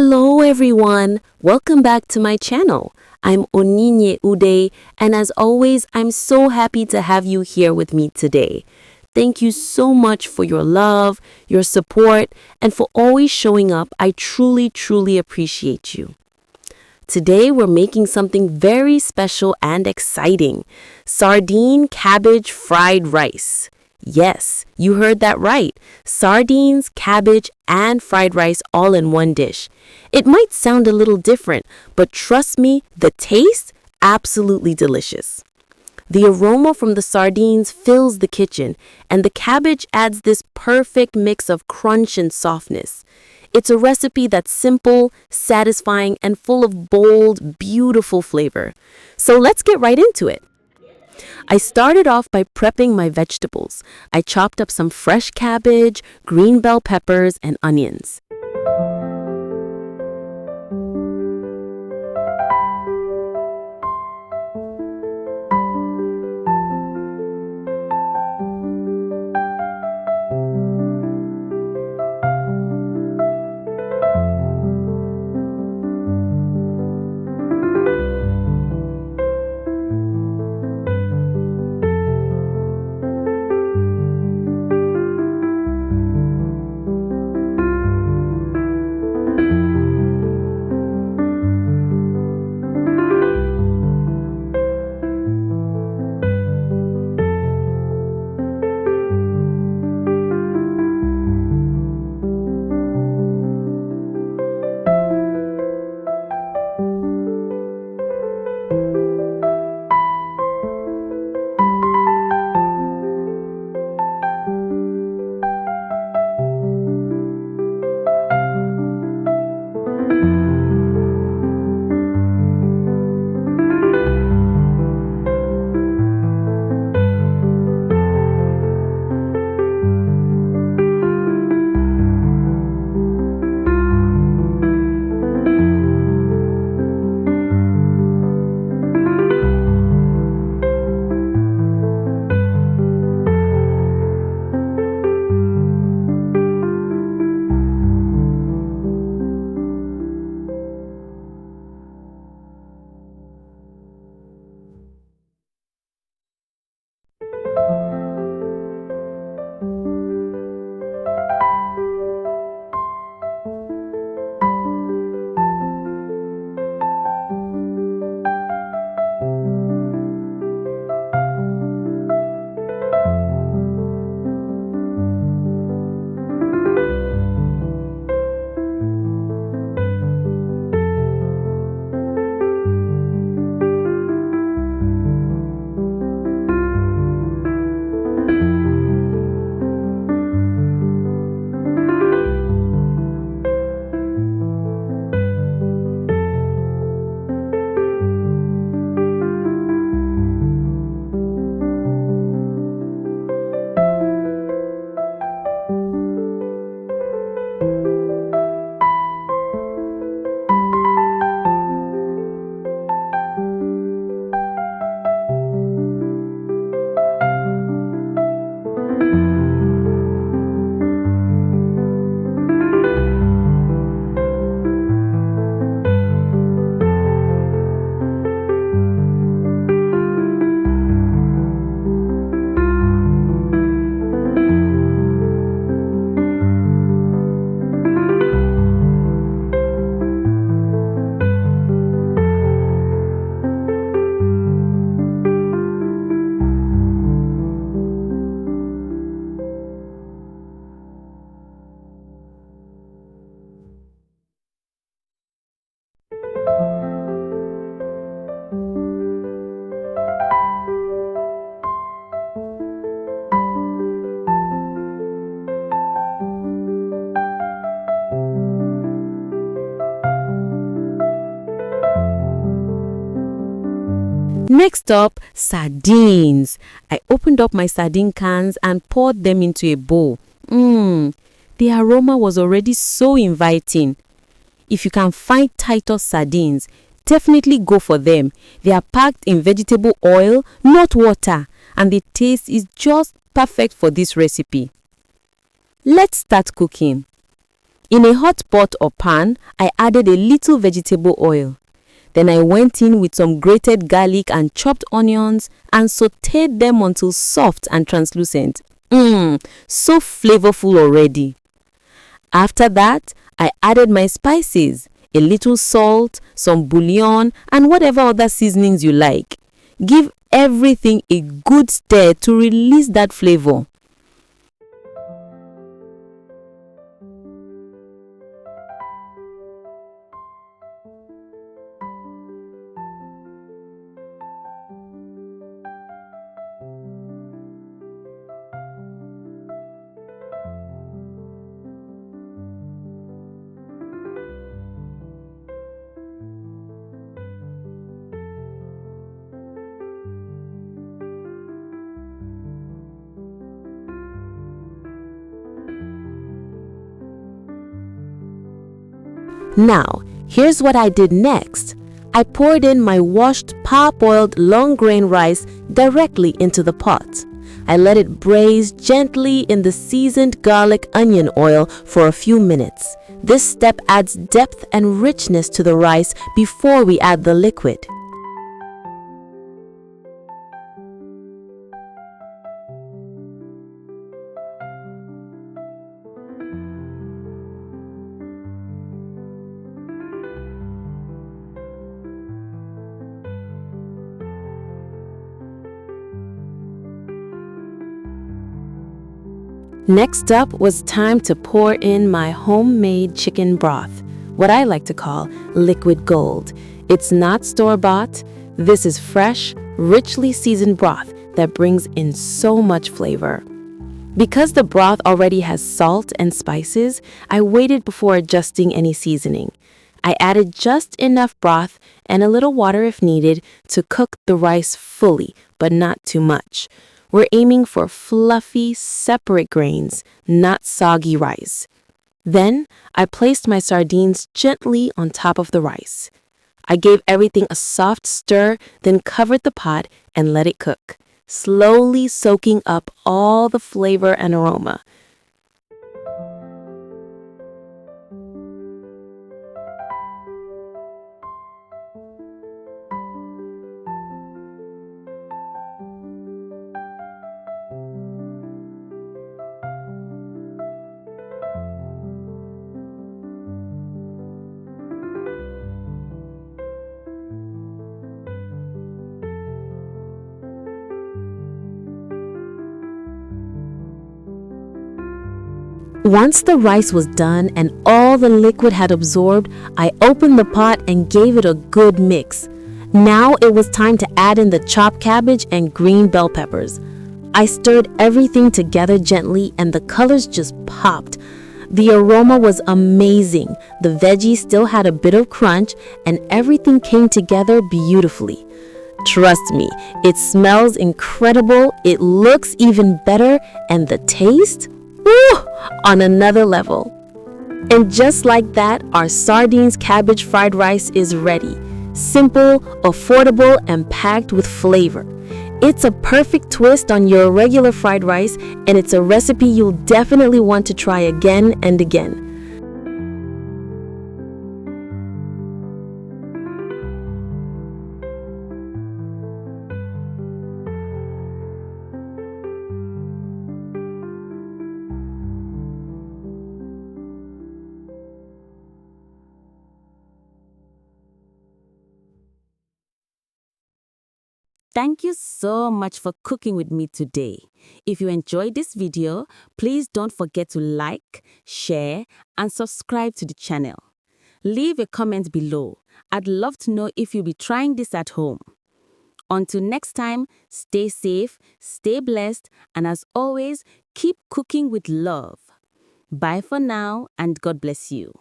Hello everyone, welcome back to my channel. I'm Oninye Ude, and as always, I'm so happy to have you here with me today. Thank you so much for your love, your support, and for always showing up. I truly appreciate you. Today we're making something very special and exciting. Sardine cabbage fried rice. Yes, you heard that right. Sardines, cabbage, and fried rice all in one dish. It might sound a little different, but trust me, the taste, absolutely delicious. The aroma from the sardines fills the kitchen, and the cabbage adds this perfect mix of crunch and softness. It's a recipe that's simple, satisfying, and full of bold, beautiful flavor. So let's get right into it. I started off by prepping my vegetables. I chopped up some fresh cabbage, green bell peppers, and onions. Next up, sardines. I opened up my sardine cans and poured them into a bowl. The aroma was already so inviting. If you can find Titus sardines, definitely go for them. They are packed in vegetable oil, not water, and the taste is just perfect for this recipe. Let's start cooking. In a hot pot or pan, I added a little vegetable oil. Then I went in with some grated garlic and chopped onions and sautéed them until soft and translucent. So flavorful already. After that, I added my spices, a little salt, some bouillon, and whatever other seasonings you like. Give everything a good stir to release that flavor. Now, here's what I did next. I poured in my washed, parboiled long-grain rice directly into the pot. I let it braise gently in the seasoned garlic onion oil for a few minutes. This step adds depth and richness to the rice before we add the liquid. Next up was time to pour in my homemade chicken broth, what I like to call liquid gold. It's not store-bought. This is fresh, richly seasoned broth that brings in so much flavor. Because the broth already has salt and spices, I waited before adjusting any seasoning. I added just enough broth and a little water if needed to cook the rice fully, but not too much. We're aiming for fluffy, separate grains, not soggy rice. Then, I placed my sardines gently on top of the rice. I gave everything a soft stir, then covered the pot and let it cook, slowly soaking up all the flavor and aroma. Once the rice was done and all the liquid had absorbed, I opened the pot and gave it a good mix. Now it was time to add in the chopped cabbage and green bell peppers. I stirred everything together gently and the colors just popped. The aroma was amazing. The veggies still had a bit of crunch and everything came together beautifully. Trust me, it smells incredible, it looks even better, and the taste? Woo! On another level. And just like that, our sardines cabbage fried rice is ready. Simple, affordable, and packed with flavor. It's a perfect twist on your regular fried rice, and it's a recipe you'll definitely want to try again and again. Thank you so much for cooking with me today. If you enjoyed this video, please don't forget to like, share, and subscribe to the channel. Leave a comment below. I'd love to know if you'll be trying this at home. Until next time, stay safe, stay blessed, and as always, keep cooking with love. Bye for now, and God bless you.